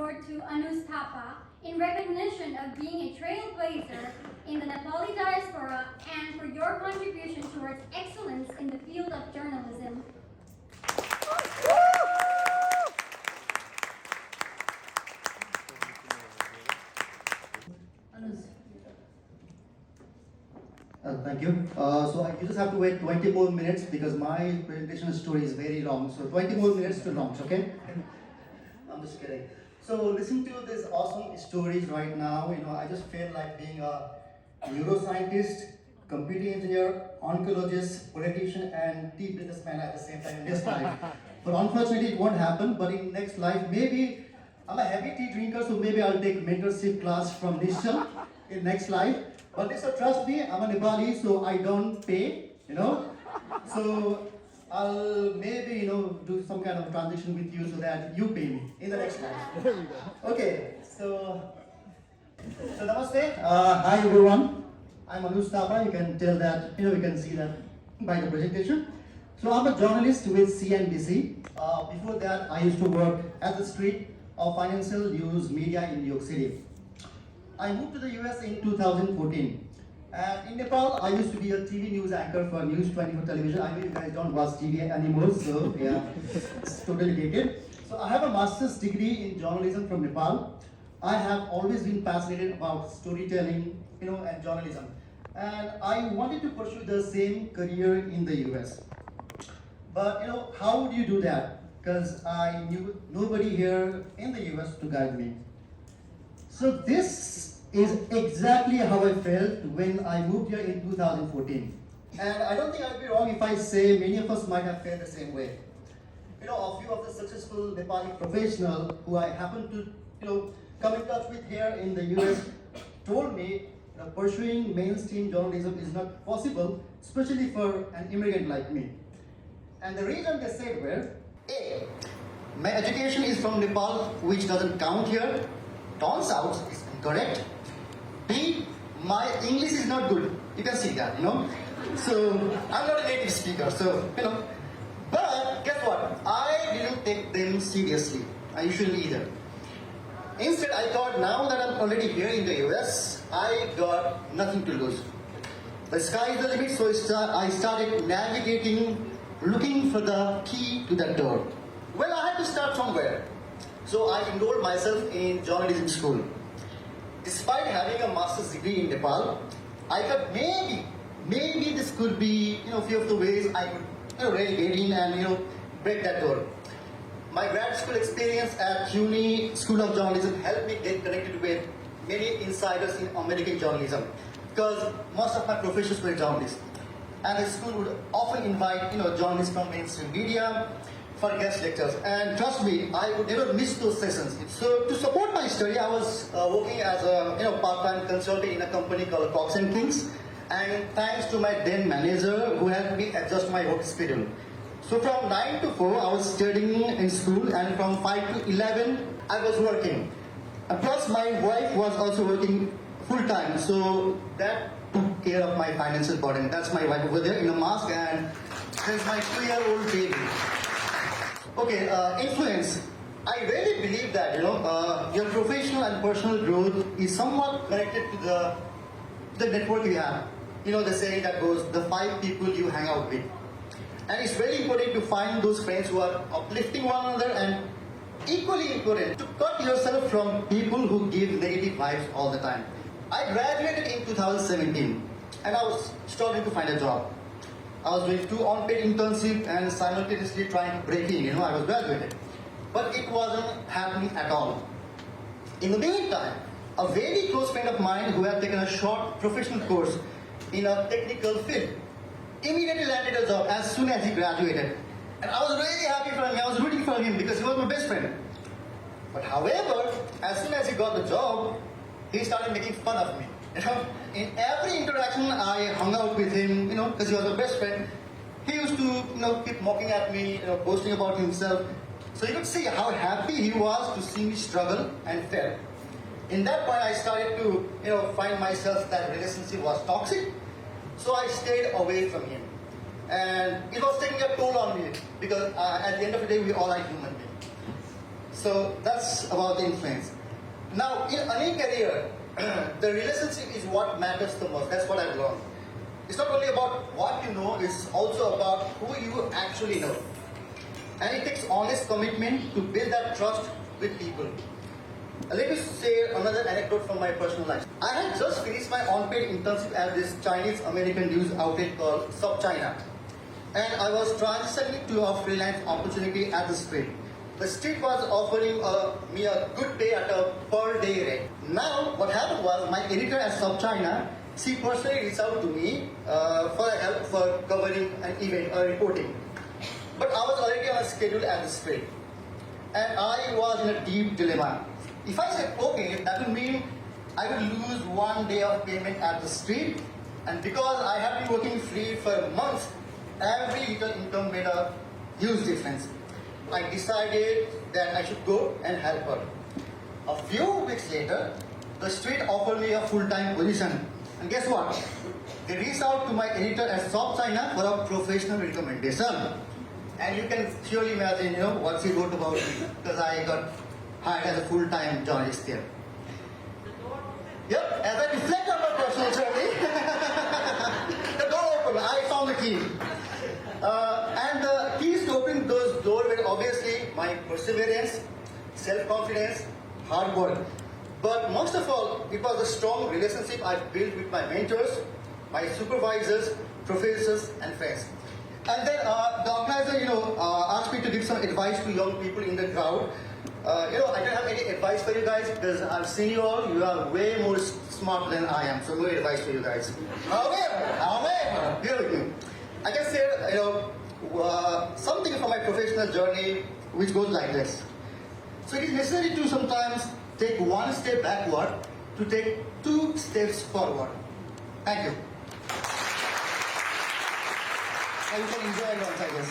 award to Anuz Thapa in recognition of being a trailblazer in the Nepali diaspora and for your contribution towards excellence in the field of journalism. Anuz. Thank you. You just have to wait 20 more minutes because my presentation story is very long. So 20 more minutes to launch, okay? I'm just kidding. So listen to these awesome stories right now. I just feel like being a neuroscientist, computer engineer, oncologist, politician, and tea businessman at the same time in this life. But unfortunately, it won't happen. But in next life, maybe I'm a heavy tea drinker, so maybe I'll take mentorship class from Nishal in next life. But listen, trust me, I'm a Nepali, so I don't pay, So I'll maybe, do some kind of transaction with you so that you pay me in the next life. There we go. Okay, so namaste. Hi everyone. I'm Anuz Thapa. You can tell that, you can see that by the presentation. So I'm a journalist with CNBC. Before that, I used to work at the street of financial news media in New York City. I moved to the US in 2014. And in Nepal, I used to be a TV news anchor for News 24 television. I know you guys don't watch TV anymore, so yeah, it's totally dated. So I have a master's degree in journalism from Nepal. I have always been fascinated about storytelling, and journalism. And I wanted to pursue the same career in the US. But how would you do that? Because I knew nobody here in the US to guide me. So this is exactly how I felt when I moved here in 2014. And I don't think I'd be wrong if I say many of us might have felt the same way. A few of the successful Nepali professionals who I happened to, come in touch with here in the US told me pursuing mainstream journalism is not possible, especially for an immigrant like me. And the reason they said were, A, my education is from Nepal, which doesn't count here. Turns out it's incorrect. B, my English is not good. You can see that, So I'm not a native speaker, so But guess what? I didn't take them seriously. I shouldn't either. Instead, I thought now that I'm already here in the US, I got nothing to lose. The sky is the limit, so I started navigating, looking for the key to that door. Well, I had to start somewhere. So I enrolled myself in journalism school. Despite having a master's degree in Nepal, I thought maybe this could be, a few of the ways I could really get in and, break that door. My grad school experience at CUNY School of Journalism helped me get connected with many insiders in American journalism because most of my professors were journalists. And the school would often invite, journalists from mainstream media for guest lectures. And trust me, I would never miss those sessions. So to support my study, I was working as a part-time consultant in a company called Cox & Kings. And thanks to my then manager who helped me adjust my work schedule. So from 9 to 4, I was studying in school, and from 5 to 11, I was working. And plus, my wife was also working full-time, so that took care of my financial burden. That's my wife over there in a mask, and there's my 2-year-old baby. Okay, influence. I really believe that, your professional and personal growth is somewhat connected to the network you have. The saying that goes, the 5 people you hang out with. And it's very important to find those friends who are uplifting one another, and equally important to cut yourself from people who give negative vibes all the time. I graduated in 2017 and I was struggling to find a job. I was doing 2 unpaid internships and simultaneously trying to break in, I was graduated. But it wasn't happening at all. In the meantime, a very close friend of mine who had taken a short professional course in a technical field immediately landed a job as soon as he graduated. And I was really happy for him. I was rooting for him because he was my best friend. But however, as soon as he got the job, he started making fun of me. In every interaction I hung out with him, because he was my best friend, he used to, keep mocking at me, boasting about himself. So you could see how happy he was to see me struggle and fail. In that point, I started to, find myself that relationship was toxic. So I stayed away from him. And it was taking a toll on me because at the end of the day, we all are human beings. So that's about the influence. Now, in any career, the relationship is what matters the most. That's what I've learned. It's not only about what you know, it's also about who you actually know. And it takes honest commitment to build that trust with people. Let me share another anecdote from my personal life. I had just finished my unpaid internship at this Chinese American news outlet called SupChina. And I was transitioning to a freelance opportunity at the street. The street was offering me a good pay at a per day rate. Now, what happened was my editor at SupChina, she personally reached out to me for help for covering an event or reporting. But I was already on a schedule at the street. And I was in a deep dilemma. If I said okay, that would mean I would lose 1 day of payment at the street. And because I have been working free for months, every little income made a huge difference. I decided that I should go and help her. A few weeks later, the street offered me a full-time position. And guess what? They reached out to my editor at SupChina for a professional recommendation. And you can surely imagine, what she wrote about me, because I got hired as a full-time journalist there. Yep, as I reflect on my personal journey, the door opened. I found the key. And the keys to open those doors were obviously my perseverance, self-confidence, hard work. But most of all, it was a strong relationship I built with my mentors, my supervisors, professors, and friends. And then the organizer, asked me to give some advice to young people in the crowd. I don't have any advice for you guys because I've seen you all. You are way more smart than I am, so no advice for you guys. However, here we go. I can say, something from my professional journey which goes like this. So it is necessary to sometimes take 1 step backward to take 2 steps forward. Thank you. And you can enjoy it once, I guess.